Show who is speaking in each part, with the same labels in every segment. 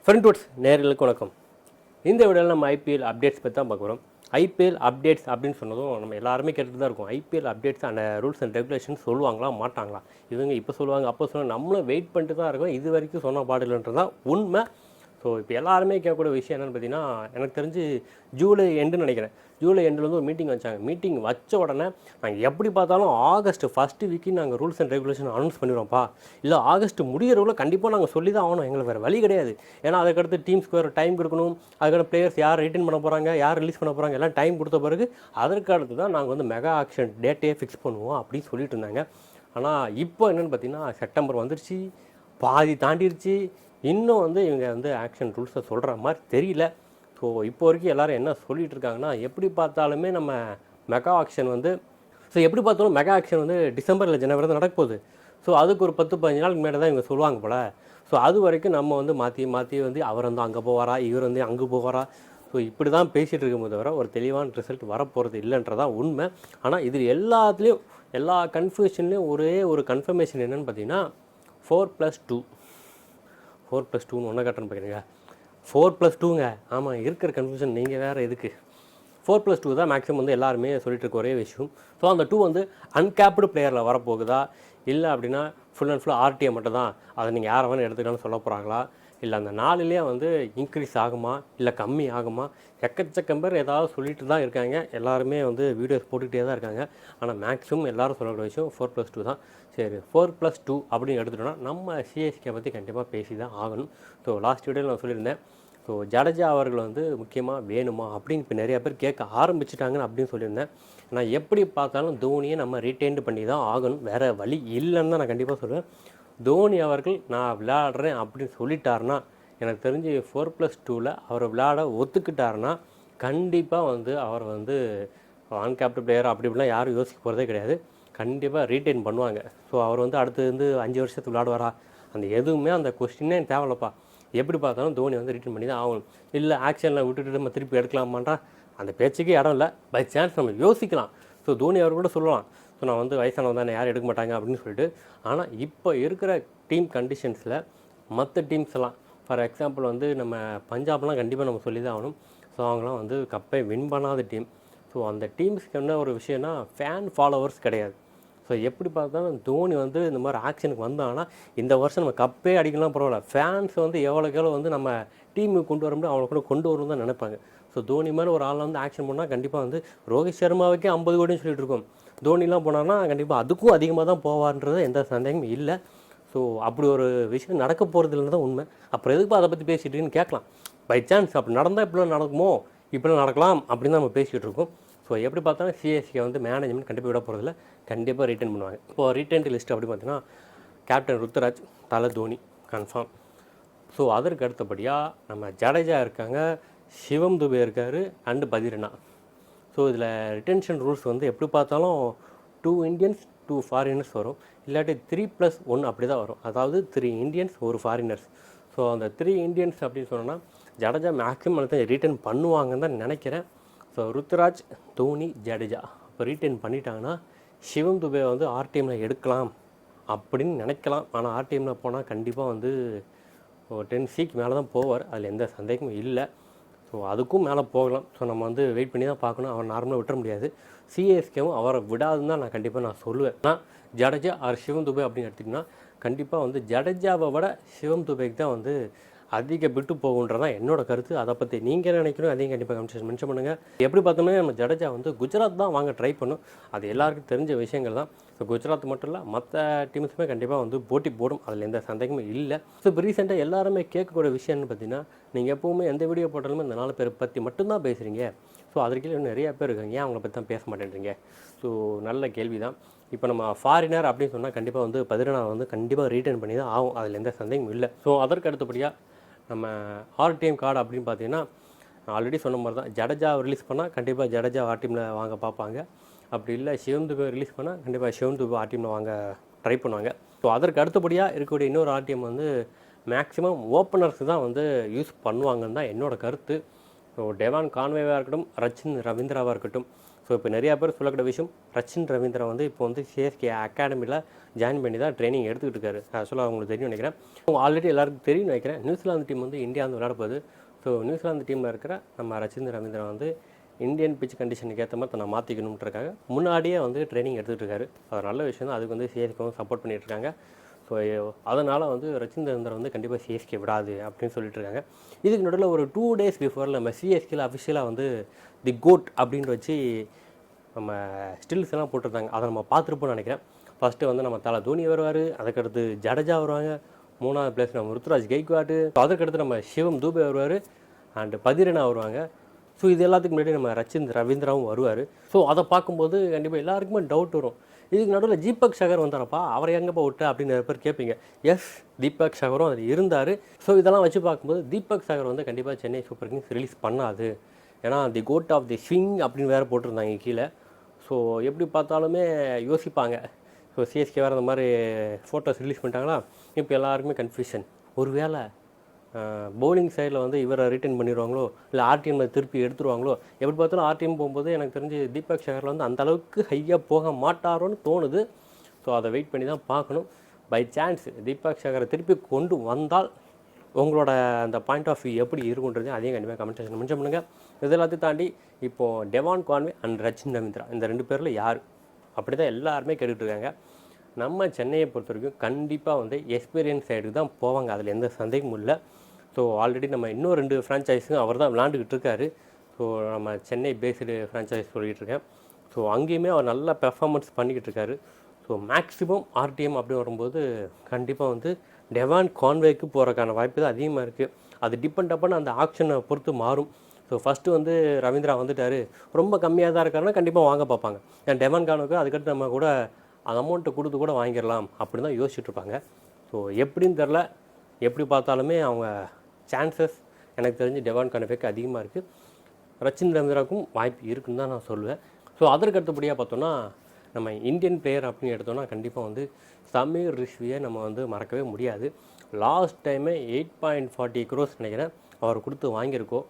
Speaker 1: ஃப்ரெண்ட்வுட்ஸ் நேர்களுக்கு வணக்கம். இந்த வீடியோவில் நம்ம ஐபிஎல் அப்டேட்ஸ் பற்றி தான் பார்க்க போகிறோம். ஐபிஎல் அப்டேட்ஸ் அப்படின்னு சொன்னதும் நம்ம எல்லாருமே கேட்டுட்டு தான் இருக்கும். ஐபிஎல் அப்டேட்ஸ் அந்த ரூல்ஸ் அண்ட் ரெகுலேஷன்ஸ் சொல்லுவாங்களா மாட்டாங்களா, இவங்க இப்போ சொல்லுவாங்க அப்போ சொல்லுவாங்க, நம்மளும் வெயிட் பண்ணிட்டு தான் இருக்கோம். இது வரைக்கும் சொன்ன பாடல்ன்றது தான் உண்மை. ஸோ இப்போ எல்லாருமே கேட்கக்கூடிய விஷயம் என்னென்னு பார்த்தீங்கன்னா, எனக்கு தெரிஞ்சு ஜூலை எண்டுன்னு நினைக்கிறேன். ஜூலை எண்டில் வந்து ஒரு மீட்டிங் வச்சாங்க. மீட்டிங் வச்ச உடனே நாங்கள் எப்படி பார்த்தாலும் ஆகஸ்ட் ஃபஸ்ட்டு வீக்கு நாங்கள் ரூல்ஸ் அண்ட் ரெகுலேஷன் அனௌன்ஸ் பண்ணிடுவோம்ப்பா, இல்லை ஆகஸ்ட் முடிகிறவங்கள கண்டிப்பாக நாங்கள் சொல்லி தான் ஆகணும், எங்களுக்கு வேறு வழி கிடையாது. ஏன்னா அதுக்கடுத்து டீம்ஸ்க்கு வேறு டைம் கொடுக்கணும், அதுக்கான பிளேயர்ஸ் யார் ரிட்டைன் பண்ண போகிறாங்க, யார் ரிலீஸ் பண்ண போகிறாங்க, எல்லாம் டைம் கொடுத்த பிறகு அதற்கு அடுத்து தான் நாங்கள் வந்து மெகா ஆக்ஷன் டேட்டையே ஃபிக்ஸ் பண்ணுவோம் அப்படின்னு சொல்லிட்டு இருந்தாங்க. ஆனால் இப்போ என்னென்னு பார்த்தீங்கன்னா, செப்டம்பர் வந்துருச்சு, பாதி தாண்டிடுச்சு, இன்னும் வந்து இவங்க வந்து ஆக்ஷன் ரூல்ஸை சொல்கிற மாதிரி தெரியல. ஸோ இப்போ வரைக்கும் எல்லோரும் என்ன சொல்லிகிட்டு இருக்காங்கன்னா, எப்படி பார்த்தாலுமே நம்ம மெகா ஆக்ஷன் வந்து எப்படி பார்த்தாலும் மெகா ஆக்ஷன் வந்து டிசம்பர் இல்லை ஜனவரி தான் நடக்க போகுது. ஸோ அதுக்கு ஒரு 10-15 நாளுக்கு மேலே தான் இவங்க சொல்லுவாங்க போல். ஸோ அது வரைக்கும் நம்ம வந்து மாற்றி வந்து அவர் வந்து அங்கே போவாரா, இவர் வந்து அங்கே போவாரா, ஸோ இப்படி தான் பேசிகிட்டு இருக்கும்போது தவிர ஒரு தெளிவான ரிசல்ட் வரப்போகிறது இல்லைன்றதான் உண்மை. ஆனால் இது எல்லாத்துலேயும் எல்லா கன்ஃபியூஷன்லேயும் ஒரே ஒரு கன்ஃபர்மேஷன் என்னென்னு பார்த்தீங்கன்னா, 4+2 4+2ன்னு ஒன்றை கட்டணும்னு பார்க்குறீங்க. 4+2ங்க. ஆமாம், இருக்கிற கன்ஃபியூஷன் நீங்கள் வேறு எதுக்கு. 4+2 தான் மேக்ஸிமம் வந்து எல்லாருமே சொல்லிட்டு இருக்க ஒரே விஷயம். ஸோ அந்த 2 வந்து அன்கேப்டு பிளேயரில் வரப்போகுதா, இல்லை அப்படின்னா ஃபுல் அண்ட் ஃபுல் ஆர்டிஏ மட்டும் தான், அதை நீங்கள் யாரை வேணும் எடுத்துக்கலாம்னு சொல்ல போகிறாங்களா, இல்லை அந்த 4லேயே வந்து இன்க்ரீஸ் ஆகுமா இல்லை கம்மி ஆகுமா, எக்கச்சக்கம் பேர் ஏதாவது சொல்லிட்டு தான் இருக்காங்க. எல்லாருமே வந்து வீடியோஸ் போட்டுக்கிட்டே தான் இருக்காங்க. ஆனால் மேக்ஸிமம் எல்லோரும் சொல்லக்கூடிய விஷயம் 4+2 தான். சரி, 4+2 அப்படின்னு எடுத்துட்டோன்னா நம்ம சிஎஸ்கே பற்றி கண்டிப்பாக பேசி தான் ஆகணும். ஸோ லாஸ்ட் வீடியோவில் நான் சொல்லியிருந்தேன், ஸோ ஜடேஜா அவர்கள் வந்து முக்கியமாக வேணுமா அப்படின்னு இப்போ நிறையா பேர் கேட்க ஆரம்பிச்சிட்டாங்கன்னு அப்படின்னு சொல்லியிருந்தேன். நான் எப்படி பார்த்தாலும் தோனியை நம்ம ரீட்டைன்டு பண்ணி தான் ஆகணும், வேறு வழி இல்லைன்னு தான் நான் கண்டிப்பாக சொல்லுவேன். தோனி அவர்கள் நான் விளையாடுறேன் அப்படின்னு சொல்லிட்டாருன்னா, எனக்கு தெரிஞ்சு 4+2ல் அவர் விளையாட ஒத்துக்கிட்டாருன்னா கண்டிப்பாக வந்து அவர் வந்து அன்கேப்டு பிளேயர் அப்படி இப்படிலாம் யாரும் யோசிக்க போகிறதே கிடையாது, கண்டிப்பாக ரீட்டைன் பண்ணுவாங்க. ஸோ அவர் வந்து அடுத்து வந்து 5 வருஷத்துக்கு விளையாடுவாரா, அந்த எதுவுமே அந்த கொஸ்டினே தேவையில்லப்பா. எப்படி பார்த்தாலும் தோனி வந்து ரிட்டர்ன் பண்ணி தான் ஆகணும். இல்லை ஆக்ஷனில் விட்டுட்டு நம்ம திருப்பி எடுக்கலாமான்றா அந்த பேச்சுக்கே இடம் இல்லை. பை சான்ஸ் நம்ம யோசிக்கலாம். ஸோ தோனி அவர் கூட சொல்லலாம், ஸோ நான் வந்து வயசானவங்க தான் யாரும் எடுக்க மாட்டாங்க அப்படின்னு சொல்லிட்டு. ஆனால் இப்போ இருக்கிற டீம் கண்டிஷன்ஸில் மற்ற டீம்ஸ் எல்லாம், ஃபார் எக்ஸாம்பிள் வந்து நம்ம பஞ்சாப்லாம் கண்டிப்பாக நம்ம சொல்லி தான் ஆகணும். ஸோ அவங்களாம் வந்து கப்பை வின் பண்ணாத டீம். ஸோ அந்த டீம்ஸ்க்கு என்ன ஒரு விஷயம்னா, ஃபேன் ஃபாலோவர்ஸ் கிடையாது. ஸோ எப்படி பார்த்தாலும் தோனி வந்து இந்த மாதிரி ஆக்ஷனுக்கு வந்தாங்கன்னா இந்த வருஷம் நம்ம கப்பே அடிக்கலாம் பரவாயில்ல, ஃபேன்ஸ் வந்து எவ்வளோக்கு எவ்வளோ வந்து நம்ம டீமுக்கு கொண்டு வர முடியும் அவ்வளோ கூட கொண்டு வரணும் தான் நினைப்பாங்க. ஸோ தோனி மாதிரி ஒரு ஆள் வந்து ஆக்ஷன் பண்ணால் கண்டிப்பாக வந்து ரோஹித் சர்மாவுக்கே 50 கோடின்னு சொல்லிட்டு இருக்கோம். தோனிலாம் போனான்னா கண்டிப்பாக அதுக்கும் அதிகமாக தான் போவார்ன்றது எந்த சந்தேகமும் இல்லை. ஸோ அப்படி ஒரு விஷயம் நடக்க போகிறது இல்லைன்னு தான் உண்மை. அப்புறம் எதுக்கு அதை பற்றி பேசிட்டுன்னு கேட்கலாம். பை சான்ஸ் அப்படி நடந்தால் இப்படிலாம் நடக்குமோ, இப்படிலாம் நடக்கலாம் அப்படின்னு தான் நம்ம பேசிகிட்டு இருக்கோம். ஸோ எப்படி பார்த்தாலும் சிஎஸ்கே வந்து மேனேஜ்மெண்ட் கண்டிப்பாக விட போகிறதில்ல, கண்டிப்பாக ரிட்டைன் பண்ணுவாங்க. இப்போது ரிட்டைன் லிஸ்ட் அப்படி பார்த்தீங்கன்னா, கேப்டன் ருத்துராஜ், தலை தோனி கன்ஃபார்ம். ஸோ அதற்கு அடுத்தபடியாக நம்ம ஜடேஜா இருக்காங்க, சிவம் துபே இருக்கார், அண்டு பதிரனா. ஸோ இதில் ரிட்டென்ஷன் ரூல்ஸ் வந்து எப்படி பார்த்தாலும் 2 இண்டியன்ஸ் 2 ஃபாரினர்ஸ் வரும், இல்லாட்டி 3+1 அப்படி தான் வரும். அதாவது 3 இண்டியன்ஸ் 1 ஃபாரினர்ஸ். ஸோ அந்த 3 இண்டியன்ஸ் அப்படின்னு சொன்னோன்னா ஜடேஜா மேக்ஸிமம் ரிட்டைன் பண்ணுவாங்கன்னு தான் நினைக்கிறேன். ஸோ ருத்துராஜ், தோனி, ஜடேஜா இப்போ ரீட்டைன் பண்ணிட்டாங்கன்னா சிவம் துபே வந்து ஆர்டிஎம்மில் எடுக்கலாம் அப்படின்னு நினைக்கலாம். ஆனால் ஆர்டிஎம்மில் போனால் கண்டிப்பாக வந்து 10 மேலே தான் போவார், அதில் எந்த சந்தேகமும் இல்லை. ஸோ அதுக்கும் மேலே போகலாம். ஸோ நம்ம வந்து வெயிட் பண்ணி தான் பார்க்கணும், அவர் நார்மலாக விட்டுற முடியாது. சிஎஸ்கேவும் அவரை விடாதுன்னு தான் நான் கண்டிப்பாக நான் சொல்லுவேன். ஆனால் ஜடேஜா ஆர் சிவம் துபே அப்படின்னு எடுத்திங்கன்னா கண்டிப்பாக வந்து ஜடேஜாவை விட சிவம் துபேக்கு தான் வந்து அதிக விட்டு போகுன்றதான் என்னோட கருத்து. அதை பற்றி நீங்கள் என்ன நினைக்கணும் அதையும் கண்டிப்பாக கமெண்ட் மென்ஷன் பண்ணுங்கள். எப்படி பார்த்தோம்னா நம்ம ஜடேஜா வந்து குஜராத் தான் வாங்க ட்ரை பண்ணும், அது எல்லாருக்கும் தெரிஞ்ச விஷயங்கள் தான். ஸோ குஜராத் மட்டும் இல்லை மற்ற டீம்ஸுமே கண்டிப்பாக வந்து போட்டி போடும், அதில் எந்த சந்தேகமும் இல்லை. ஸோ இப்போ ரீசெண்டாக எல்லாருமே கேட்கக்கூடிய விஷயம்னு பார்த்தீங்கன்னா, நீங்கள் எப்போவுமே எந்த வீடியோ போட்டாலுமே இந்த 4 பேர் பற்றி மட்டும்தான் பேசுகிறீங்க, ஸோ அதற்கு இன்னும் நிறையா பேர் இருக்காங்க, ஏன் அவங்கள பற்றி தான் பேச மாட்டேன்றீங்க. ஸோ நல்ல கேள்வி தான். இப்போ நம்ம ஃபாரினர் அப்படின்னு சொன்னால் கண்டிப்பாக வந்து பதிரனா வந்து கண்டிப்பாக ரீட்டைன் பண்ணி தான் ஆகும், அதில் எந்த சந்தேகமும் இல்லை. ஸோ அதற்கு அடுத்தபடியாக நம்ம ஆர்டிஎம் கார்டு அப்படின்னு பார்த்தீங்கன்னா ஆல்ரெடி சொன்ன மாதிரி தான், ஜடேஜா ரிலீஸ் பண்ணால் கண்டிப்பாக ஜடேஜா ஆர்டிஎம்மில் வாங்க பார்ப்பாங்க. அப்படி இல்லை சிவம் துபே ரிலீஸ் பண்ணால் கண்டிப்பாக சிவம் துபே ஆர்டிஎம்மில் வாங்க ட்ரை பண்ணுவாங்க. ஸோ அதற்கு அடுத்தபடியாக இருக்கக்கூடிய இன்னொரு ஆர்டிஎம் வந்து மேக்ஸிமம் ஓப்பனர்ஸ் தான் வந்து யூஸ் பண்ணுவாங்கன்னு தான் என்னோடய கருத்து. ஸோ டெவான் கான்வேவாக இருக்கட்டும், ரச்சின் ரவீந்திராவாக இருக்கட்டும். ஸோ இப்போ நிறையா பேர் சொல்லக்கூடிய விஷயம், ரச்சின் ரவீந்திரா வந்து இப்போ வந்து சிஎஸ்கே அகாடமியில் ஜாயின் பண்ணி தான் ட்ரைனிங் எடுத்துக்கிட்டு இருக்காரு. ஆக்சுவலாக அவங்களுக்கு தெரியும் நினைக்கிறேன். அவங்க ஆல்ரெடி எல்லாருக்கும் தெரியும் நினைக்கிறேன். நியூசிலாந்து டீம் வந்து இந்தியா வந்து விளையாட போகுது. ஸோ நியூசிலாந்து டீமில் இருக்கிற நம்ம ரச்சின் ரவீந்திரன் வந்து இந்தியன் பிச் கண்டிஷனுக்கு ஏற்ற மாதிரி தன்னை மாற்றிக்கணுன்றக்காக முன்னாடியே வந்து ட்ரைனிங் எடுத்துகிட்டு இருக்காரு. அது நல்ல விஷயம் தான். அதுக்கு வந்து சிஎஸ்கேவும் சப்போர்ட் பண்ணிகிட்டு இருக்காங்க. ஸோ அதனால் வந்து ரச்சின் ரவீந்திரன் வந்து கண்டிப்பாக சிஎஸ்கே விடாது அப்படின்னு சொல்லிட்டு இருக்காங்க. இதுக்கு நடுவில் ஒரு 2 days பிஃபோர் நம்ம சிஎஸ்கேல அஃபிஷியலாக வந்து தி கோட் அப்படின்னு வச்சு நம்ம ஸ்டில்ஸ் எல்லாம் போட்டிருந்தாங்க. அதை நம்ம பார்த்துருப்போம்னு நினைக்கிறேன். ஃபஸ்ட்டு வந்து நம்ம தலை தோனி வருவார், அதுக்கடுத்து ஜடேஜா வருவாங்க, 3வது பிளேஸ் நம்ம ருத்துராஜ் கெய்க்வாடு, அதுக்கடுத்து நம்ம சிவம் தூபே வருவார், அண்டு பதிரனா வருவாங்க. ஸோ இது எல்லாத்துக்கு முன்னாடி நம்ம ரச்சின் ரவீந்திராவும் வருவார். ஸோ அதை பார்க்கும்போது கண்டிப்பாக எல்லாருக்குமே டவுட் வரும். இதுக்கு நடுவில் தீபக் சகர் வந்தாரப்பா, அவரை எங்கேப்பா விட்டு அப்படின்னு நிறைய பேர் கேட்பீங்க. எஸ், தீபக் சகரும் அதில் இருந்தார். ஸோ இதெல்லாம் வச்சு பார்க்கும்போது தீபக் சகர் வந்து கண்டிப்பாக சென்னை சூப்பர் கிங்ஸ் ரிலீஸ் பண்ணாது. ஏன்னா தி கோட் ஆஃப் தி ஸ்விங் அப்படின்னு வேறு போட்டிருந்தாங்க கீழே. ஸோ எப்படி பார்த்தாலுமே யோசிப்பாங்க. ஸோ சிஎஸ்கே வேறு அந்த மாதிரி ஃபோட்டோஸ் ரிலீஸ் பண்ணிட்டாங்களா, இப்போ எல்லாருக்குமே கன்ஃபியூஷன். ஒரு வேளை பவுலிங் சைடில் வந்து இவரை ரிட்டைன் பண்ணிடுவாங்களோ, இல்லை ஆர்டிஎம்மில் திருப்பி எடுத்துருவாங்களோ. எப்படி பார்த்தாலும் ஆர்டிஎம் போகும்போது எனக்கு தெரிஞ்சு தீபக் சகரில் வந்து அந்தளவுக்கு ஹையாக போக மாட்டாரோன்னு தோணுது. ஸோ அதை வெயிட் பண்ணி தான் பார்க்கணும். பை சான்ஸ் தீபக் சகரை திருப்பி கொண்டு வந்தால் உங்களோட அந்த பாயிண்ட் ஆஃப் வியூ எப்படி இருக்குன்றது அதையும் கண்டிப்பாக கமெண்ட் செக்ஷன் மென்ஷன் பண்ணுங்கள். இது எல்லாத்தையும் தாண்டி இப்போது Devon Conway and Rachin Ravindra இந்த 2 பேரில் யார் அப்படி தான் எல்லாருமே கேட்டுட்ருக்காங்க. நம்ம சென்னையை பொறுத்த வரைக்கும் கண்டிப்பாக வந்து எக்ஸ்பீரியன்ஸ் சைடுக்கு தான் போவாங்க, அதில் எந்த சந்தேகமும் இல்லை. ஸோ ஆல்ரெடி நம்ம இன்னும் 2 ஃப்ரான்ச்சைஸும் அவர் தான் விளாண்டுக்கிட்டு இருக்காரு. ஸோ நம்ம சென்னை பேஸ்டு ஃப்ரான்ச்சைஸ் சொல்லிகிட்டு இருக்கேன். ஸோ அங்கேயுமே அவர் நல்ல பெர்ஃபார்மன்ஸ் பண்ணிக்கிட்டு இருக்காரு. ஸோ மேக்ஸிமம் ஆர்டிஎம் அப்படி வரும்போது கண்டிப்பாக வந்து டெவான் கான்வேக்கு போகிறக்கான வாய்ப்பு தான் அதிகமாக இருக்குது. அது டிபெண்ட் அப்பன் அந்த ஆக்ஷனை பொறுத்து மாறும். ஸோ ஃபஸ்ட்டு வந்து ரவீந்திரா வந்துட்டார், ரொம்ப கம்மியாக தான் இருக்காருன்னா கண்டிப்பாக வாங்க பார்ப்பாங்க. ஏன் டெவான் கான்வேக்கு அதுக்கடுத்து நம்ம கூட அந்த அமௌண்ட்டை கொடுத்து கூட வாங்கிடலாம் அப்படின்னு தான் யோசிச்சுட்டு இருப்பாங்க. ஸோ எப்படின்னு தெரில, எப்படி பார்த்தாலுமே அவங்க சான்சஸ் எனக்கு தெரிஞ்சு டெவான் கான்வேக்கு அதிகமாக இருக்குது. ரச்சின் ரவீந்திராவுக்கும் வாய்ப்பு இருக்குன்னு தான் நான் சொல்லுவேன். ஸோ அதற்கு அடுத்தபடியாக பார்த்தோன்னா நம்ம இந்தியன் பிளேயர் அப்படின்னு எடுத்தோன்னா கண்டிப்பாக வந்து சமீர் ரிஷ்வியை நம்ம வந்து மறக்கவே முடியாது. லாஸ்ட் டைமே 8.40 crores நினைக்கிறேன் அவர் கொடுத்து வாங்கியிருக்கோம்.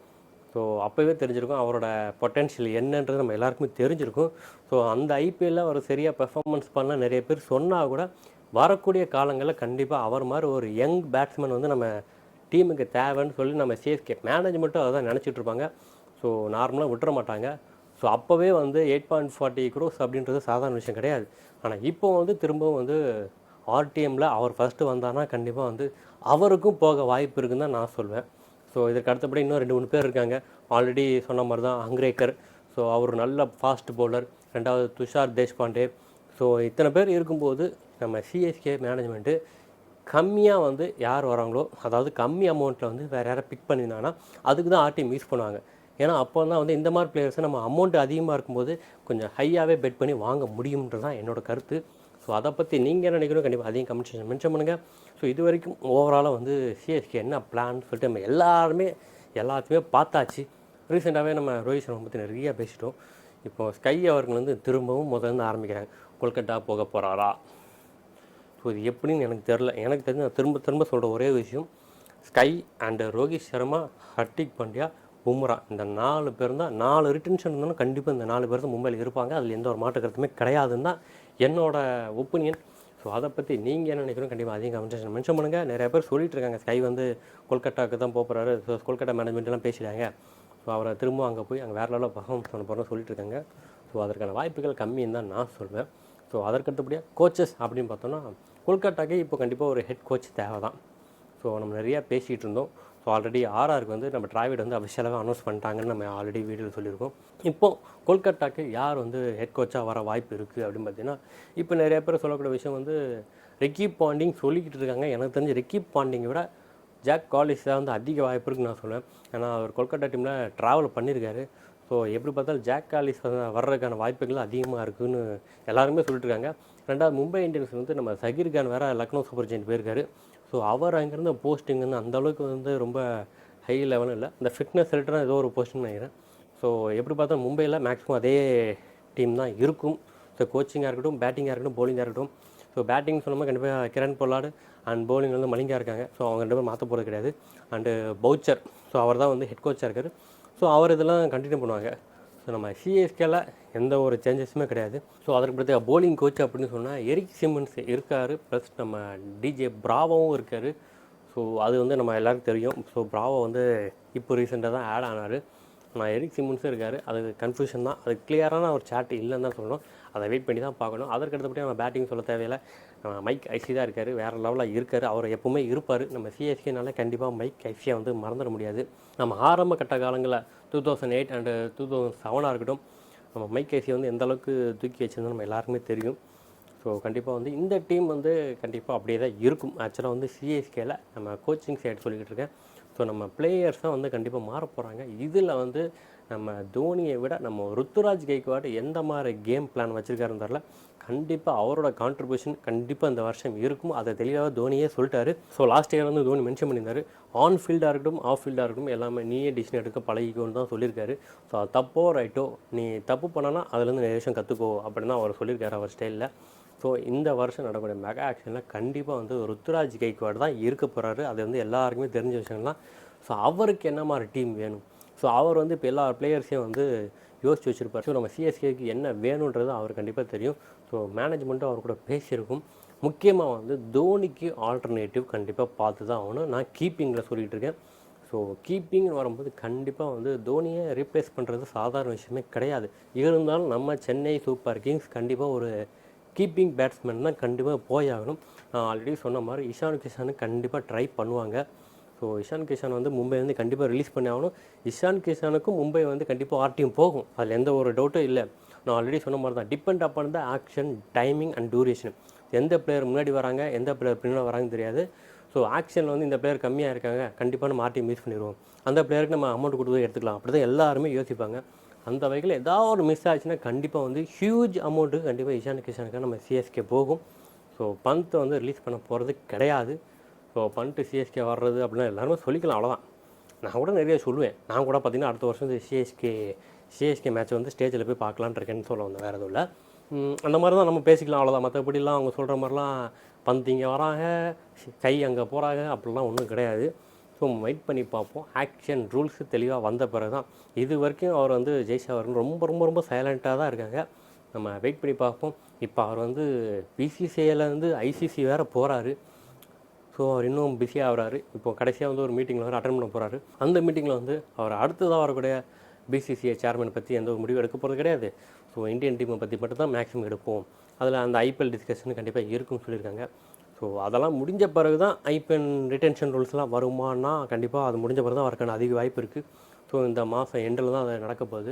Speaker 1: ஸோ அப்போவே தெரிஞ்சிருக்கும் அவரோட பொட்டென்ஷியல் என்னன்றது நம்ம எல்லாருக்குமே தெரிஞ்சிருக்கும். ஸோ அந்த ஐபிஎல்லில் அவர் சரியாக பெர்ஃபார்மன்ஸ் பண்ண நிறைய பேர் சொன்னால் கூட வரக்கூடிய காலங்களில் கண்டிப்பாக அவர் மாதிரி ஒரு யங் பேட்ஸ்மேன் வந்து நம்ம டீமுக்கு தேவைன்னு சொல்லி நம்ம சிஎஸ்கே மேனேஜ்மெண்ட்டும் அதை தான் நினச்சிட்ருப்பாங்க. ஸோ நார்மலாக விட்டுற மாட்டாங்க. ஸோ அப்போவே வந்து 8.40 crores அப்படின்றது சாதாரண விஷயம் கிடையாது. ஆனால் இப்போ வந்து திரும்பவும் வந்து ஆர்டிஎம்மில் அவர் ஃபஸ்ட்டு வந்தார்னா கண்டிப்பாக வந்து அவருக்கும் போக வாய்ப்பு இருக்குன்னு தான் நான் சொல்வேன். ஸோ இதற்கு அடுத்தபடி இன்னும் 2-3 பேர் இருக்காங்க. ஆல்ரெடி சொன்ன மாதிரி தான் அங்ரேக்கர். ஸோ அவர் நல்ல ஃபாஸ்ட் பவுலர். 2வது துஷார் தேஷ்பாண்டே. ஸோ இத்தனை பேர் இருக்கும்போது நம்ம சிஎஸ்கே மேனேஜ்மெண்ட்டு கம்மியாக வந்து யார் வராங்களோ, அதாவது கம்மி அமௌண்ட்டில் வந்து வேறு யாரை பிக் பண்ணியிருந்தாங்கன்னா அதுக்கு தான் ஆர்டிஎம் யூஸ் பண்ணுவாங்க. ஏன்னா அப்போ தான் வந்து இந்த மாதிரி பிளேயர்ஸை நம்ம அமௌண்ட் அதிகமாக இருக்கும்போது கொஞ்சம் ஹையாகவே பெட் பண்ணி வாங்க முடியுன்றது தான் என்னோடய கருத்து. ஸோ அதை பற்றி நீங்கள் என்ன நினைக்கிறோம் கண்டிப்பாக அதையும் கமெண்ட் செக்ஷன் மென்ஷன் பண்ணுங்கள். ஸோ இது வரைக்கும் ஓவராலாக வந்து சிஎஸ்கே என்ன பிளான் சொல்லிட்டு நம்ம எல்லாத்தையுமே பார்த்தாச்சு. ரீசெண்டாகவே நம்ம ரோஹித் சர்மா பற்றி நிறையா பேசிட்டோம். இப்போது ஸ்கை அவர்கள் வந்து திரும்பவும் முதல்ல ஆரம்பிக்கிறாங்க. கொல்கட்டா போக போகிறாரா? ஸோ இது எப்படின்னு எனக்கு தெரில. எனக்கு தெரிஞ்சு நான் திரும்ப சொல்கிற ஒரே விஷயம், ஸ்கை அண்டு ரோஹித் சர்மா, ஹர்திக் பாண்டியா, பும்ரா இந்த 4 பேர் தான் 4 ரிட்டன்ஷன் இருந்தாலும் கண்டிப்பாக இந்த 4 பேர் தான் மும்பையில் இருப்பாங்க. அதில் எந்த ஒரு மாற்று கருத்துமே கிடையாதுன்னு தான் என்னோட ஒப்பீனியன். ஸோ அதை பற்றி நீங்கள் என்ன நினைக்கிறோம் கண்டிப்பாக அதையும் கமெண்ட் மென்ஷன் பண்ணுங்கள். நிறைய பேர் சொல்லிட்டு இருக்காங்க ஸ்கை வந்து கொல்கட்டாவுக்கு தான் போகிறாரு. ஸோ கொல்கட்டா மேனேஜ்மெண்ட்லாம் பேசிட்டாங்க. ஸோ அவரை திரும்ப அங்கே போய் அங்கே வேறு லெவலில் பர்ஃபார்மன்ஸ் பண்ண போகிறோம் சொல்லிட்டு இருக்காங்க. ஸோ அதற்கான வாய்ப்புகள் கம்மின்னு தான் நான் சொல்வேன். ஸோ அதற்கடுத்தபடியாக கோச்சஸ் அப்படின்னு பார்த்தோன்னா கொல்கட்டாக்கே இப்போ கண்டிப்பாக ஒரு ஹெட் கோச் தேவை தான். ஸோ நம்ம நிறையா பேசிகிட்டு இருந்தோம். ஸோ ஆல்ரெடி ஆர்ஆருக்கு வந்து நம்ம டிராவிட் வந்து அஃபிஷியலாக அனௌன்ஸ் பண்ணிட்டாங்கன்னு நம்ம ஆல்ரெடி வீடியோவில் சொல்லியிருக்கோம். இப்போது கொல்கட்டாக்கு யார் வந்து ஹெட் கோச்சாக வர வாய்ப்பு இருக்குது அப்படின்னு பார்த்தீங்கன்னா, இப்போ நிறைய பேர் சொல்லக்கூடிய விஷயம் வந்து ரிக்கி பாண்டிங் சொல்லிக்கிட்டு இருக்காங்க. எனக்கு தெரிஞ்சு ரிக்கி பாண்டிங்கை விட ஜாக் காலிஸ் தான் வந்து அதிக வாய்ப்பு இருக்குன்னு நான் சொல்லுவேன். ஏன்னா அவர் கொல்கட்டா டீமில் ட்ராவல் பண்ணியிருக்காரு. ஸோ எப்படி பார்த்தாலும் ஜாக் காலிஸ் வர்றதுக்கான வாய்ப்புகள் அதிகமாக இருக்குதுன்னு எல்லாருமே சொல்லிட்டு இருக்காங்க. 2வது மும்பை இந்தியன்ஸ் வந்து நம்ம சகீர் கான் வேறு லக்னோ சூப்பர் ஜெயின்ட் போயிருக்காரு. ஸோ அவர் அங்கேருந்து போஸ்டிங் வந்து அந்தளவுக்கு வந்து ரொம்ப ஹை லெவலும் இல்லை. இந்த ஃபிட்னஸ் ரிலேட்டடாக ஏதோ ஒரு போஸ்டிங் நினைக்கிறேன். ஸோ எப்படி பார்த்தா மும்பையில் மேக்ஸிமம் அதே டீம் தான் இருக்கும். ஸோ கோச்சிங்காக இருக்கட்டும், பேட்டிங்காக இருக்கட்டும், பவுலிங்காக இருக்கட்டும். ஸோ பேட்டிங் சொன்னோம்னா கண்டிப்பாக கிரண் பொல்லாடு அண்ட் பவுலிங் வந்து மலிங்கா இருக்காங்க. ஸோ அவங்க 2 பேரும் மாற்ற போகிறது கிடையாது. அண்டு பவுச்சர், ஸோ அவர் தான் வந்து ஹெட் கோச்சாக இருக்கார். ஸோ அவர் இதெல்லாம் கண்டினியூ பண்ணுவாங்க. ஸோ நம்ம சிஎஸ்கேல எந்த ஒரு சேஞ்சஸுமே கிடையாது. ஸோ அதற்கு பிறகு போலிங் கோச் அப்படின்னு சொன்னால் எரிக் சிம்மன்ஸ் இருக்கார், ப்ளஸ் நம்ம டிஜே பிராவோவும் இருக்கார். ஸோ அது வந்து நம்ம எல்லாருக்கும் தெரியும். ஸோ பிராவோ வந்து இப்போ ரீசெண்டாக தான் ஆட் ஆனார். நான் எரிக் சிம்மன்ஸும் இருக்கார். அது கன்ஃபியூஷன் தான், அது கிளியரான ஒரு சாட் இல்லைன்னு தான் சொல்லணும். அதை வெயிட் பண்ணி தான் பார்க்கணும். அதற்கு அடுத்தபடி நம்ம பேட்டிங் சொல்ல தேவையில்லை. மைக் ஐசி தான் இருக்கார், வேறு லெவலில் இருக்கார். அவர் எப்பவுமே இருப்பார். நம்ம சிஎஸ்கேனால கண்டிப்பாக மைக் ஐசியை வந்து மறந்துட முடியாது. நம்ம ஆரம்ப கட்ட காலங்களில் 2008 அண்டு 2007 இருக்கட்டும், நம்ம மைக் ஐசியை வந்து எந்த அளவுக்கு தூக்கி வச்சிருந்தோம் நம்ம எல்லாருக்குமே தெரியும். ஸோ கண்டிப்பாக வந்து இந்த டீம் வந்து கண்டிப்பாக அப்படியே தான் இருக்கும். ஆக்சுவலாக வந்து சிஎஸ்கேல நம்ம கோச்சிங் சைடு சொல்லிக்கிட்டு இருக்கேன். ஸோ நம்ம பிளேயர்ஸ் தான் வந்து கண்டிப்பாக மாற போகிறாங்க. இதில் வந்து நம்ம தோனியை விட நம்ம ருத்துராஜ் கைக்வாட் எந்த மாதிரி கேம் பிளான் வச்சுருக்காருன்னு தெரில. கண்டிப்பாக அவரோட கான்ட்ரிபியூஷன் கண்டிப்பாக இந்த வருஷம் இருக்கும். அதை தெளிவாக தோனியே சொல்லிட்டாரு. ஸோ லாஸ்ட் இயர் வந்து தோனி மென்ஷன் பண்ணியிருந்தார், ஆன் ஃபீல்டாக இருக்கட்டும் ஆஃப் ஃபீல்டாக இருக்கட்டும் எல்லாமே நீயே டிசிஷன் எடுக்க பழகிக்கோன்னு தான் சொல்லியிருக்காரு. ஸோ அது தப்போ ரைட்டோ, நீ தப்பு பண்ணனா அதுலேருந்து நிறைய விஷயம் கற்றுக்கோ அப்படின்னு தான் அவர் சொல்லியிருக்காரு அவர் ஸ்டைலில். ஸோ இந்த வருஷம் நடக்கக்கூடிய மெகா ஆக்ஷனில் கண்டிப்பாக வந்து ருத்துராஜ் கைக்வாட் தான் இருக்க போகிறாரு. அது வந்து எல்லாருக்குமே தெரிஞ்ச விஷயம்லாம். ஸோ அவருக்கு என்ன மாதிரி டீம் வேணும், ஸோ அவர் வந்து இப்போ எல்லா பிளேயர்ஸையும் வந்து யோசிச்சு வச்சுருப்பார். ஸோ நம்ம சிஎஸ்கேக்கு என்ன வேணுன்றது அவர் கண்டிப்பாக தெரியும். ஸோ மேனேஜ்மெண்ட்டும் அவர் கூட பேசியிருக்கும். முக்கியமாக வந்து தோனிக்கு ஆல்டர்னேட்டிவ் கண்டிப்பாக பார்த்து தான் ஆகணும். நான் கீப்பிங்கில் சொல்லிகிட்டு இருக்கேன். ஸோ கீப்பிங்னு வரும்போது கண்டிப்பாக வந்து தோனியை ரீப்ளேஸ் பண்ணுறது சாதாரண விஷயமே கிடையாது. இருந்தாலும் நம்ம சென்னை சூப்பர் கிங்ஸ் கண்டிப்பாக ஒரு கீப்பிங் பேட்ஸ்மேன் தான் கண்டிப்பாக போயாகணும். நான் ஆல்ரெடி சொன்ன மாதிரி இஷான் கிஷானுக்கு கண்டிப்பாக ட்ரை பண்ணுவாங்க. ஸோ இஷான் கிஷான் வந்து மும்பை வந்து கண்டிப்பாக ரிலீஸ் பண்ணி ஆகணும். இஷான் கிஷானுக்கும் மும்பை வந்து கண்டிப்பாக ஆர்டிஎம் போகும், அதில் எந்த ஒரு டவுட்டும் இல்லை. நான் ஆல்ரெடி சொன்ன மாதிரி தான், depend upon the action, timing and duration. எந்த பிளேயர் முன்னாடி வராங்க எந்த பிளேயர் பின்னாடி வராங்கன்னு தெரியாது. ஸோ ஆக்ஷனில் வந்து இந்த பிளேயர் கம்மியாக இருக்காங்க, கண்டிப்பாக நம்ம ஆர்டிஎம் யூஸ் பண்ணிடுவோம், அந்த பிளேயருக்கு நம்ம அமௌண்ட் கொடுத்து எடுத்துக்கலாம், அப்படி தான் எல்லாருமே யோசிப்பாங்க. அந்த வகையில் ஏதாவது ஒரு மிஸ் ஆச்சுன்னா கண்டிப்பாக வந்து ஹியூஜ் அமௌண்ட்டுக்கு கண்டிப்பாக இஷான் கிஷானுக்கு நம்ம சிஎஸ்கே போகும். ஸோ பந்தை வந்து ரிலீஸ் பண்ண போகிறது கிடையாது. ஸோ பண்ட்டு சிஎஸ்கே வர்றது அப்படின்னா எல்லாருமே சொல்லிக்கலாம், அவ்வளோதான். நான் கூட நிறைய சொல்லுவேன். நான் கூட பார்த்திங்கன்னா அடுத்த வருஷம் சிஎஸ்கே மேட்ச் வந்து ஸ்டேஜில் போய் பார்க்கலான்னு இருக்கேன்னு சொல்ல வந்தேன், வேறு எதுவும் இல்லை. அந்த மாதிரி தான் நம்ம பேசிக்கலாம், அவ்வளோதான். மற்றபடிலாம் அவங்க சொல்கிற மாதிரிலாம் பந்து இங்கே வராங்க கை அங்கே போகிறாங்க அப்படிலாம் ஒன்றும் கிடையாது. ஸோ வெயிட் பண்ணி பார்ப்போம். ஆக்ஷன் ரூல்ஸு தெளிவாக வந்த பிறகு தான். இது வரைக்கும் அவர் வந்து ஜெய்ஷாவர்னு ரொம்ப ரொம்ப ரொம்ப சைலண்ட்டாக தான் இருக்காங்க. நம்ம வெயிட் பண்ணி பார்ப்போம். இப்போ அவர் வந்து பிசிசிஐலேருந்து ஐசிசி வேறு போகிறாரு. ஸோ அவர் இன்னும் பிஸியாக ஆகிறாரு. இப்போ கடைசியாக வந்து ஒரு மீட்டிங்கில் வந்து அட்டன் பண்ண போகிறாரு. அந்த மீட்டிங்கில் வந்து அவர் அடுத்ததாக வரக்கூடிய பிசிசிஐ சேர்மன் பற்றி எந்த ஒரு முடிவு எடுக்க போகிறது கிடையாது. ஸோ இந்தியன் டீமை பற்றி மட்டும் தான் மேக்ஸிமம் எடுப்போம். அதில் அந்த ஐபிஎல் டிஸ்கஷன் கண்டிப்பாக இருக்குன்னு சொல்லியிருக்காங்க. ஸோ அதெல்லாம் முடிஞ்ச பிறகு தான் ஐபிஎல் ரிட்டென்ஷன் ரூல்ஸ்லாம் வருமானா கண்டிப்பாக அது முடிஞ்ச பிறகு தான் வரக்கான அதிக வாய்ப்பு இருக்குது. ஸோ இந்த மாதம் எண்டில் தான் அது நடக்க போகுது.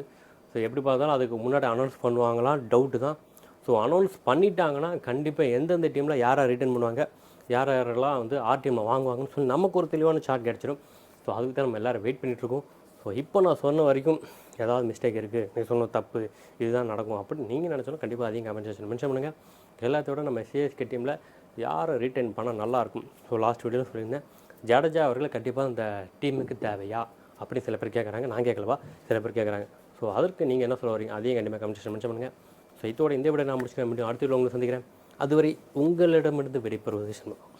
Speaker 1: ஸோ எப்படி பார்த்தாலும் அதுக்கு முன்னாடி அனௌன்ஸ் பண்ணுவாங்களாம் டவுட்டு தான். ஸோ அனௌன்ஸ் பண்ணிட்டாங்கன்னா கண்டிப்பாக எந்தெந்த டீமில் யாரை ரிட்டர்ன் பண்ணுவாங்க, யார் யாரெல்லாம் வந்து ஆர்டிஎம்மில் வாங்குவாங்கன்னு சொல்லி நமக்கு ஒரு தெளிவான சார்ட் கிடச்சிடும். ஸோ அதுக்கு தான் நம்ம எல்லோரும் வெயிட் பண்ணிகிட்ருக்கோம். ஸோ இப்போ நான் சொன்ன வரைக்கும் ஏதாவது மிஸ்டேக் இருக்குது, நீ சொன்ன தப்பு இதுதான் நடக்கும் அப்படின்னு நீங்கள் நினச்சாலும் கண்டிப்பாக அதையும் கமெண்ட் செக்ஷன் மென்ஷன் பண்ணுங்கள். எல்லாத்தோட நம்ம சிஎஸ்கே டீமில் யாரை ரீட்டைன் பண்ணால் நல்லாயிருக்கும். ஸோ லாஸ்ட் வீடியோவில் சொல்லியிருந்தேன், ஜடேஜா அவர்கள் கண்டிப்பாக இந்த டீமுக்கு தேவையா அப்படின்னு சில பேர் கேட்குறாங்க. நான் கேட்கலவா, சில பேர் கேட்குறாங்க. ஸோ அதற்கு நீங்கள் என்ன சொல்ல வரீங்க அதையும் கண்டிப்பாக கமெண்ட் செக்ஷன் மென்ஷன் பண்ணுங்கள். ஸோ இதோட இந்த வீடியோ நான் முடிச்சுக்கிறேன். மீண்டும் அடுத்த வீடியோ உங்களை சந்திக்கிறேன். அதுவரை உங்களிடமிருந்து விடைபெறுவது சண்முகம்.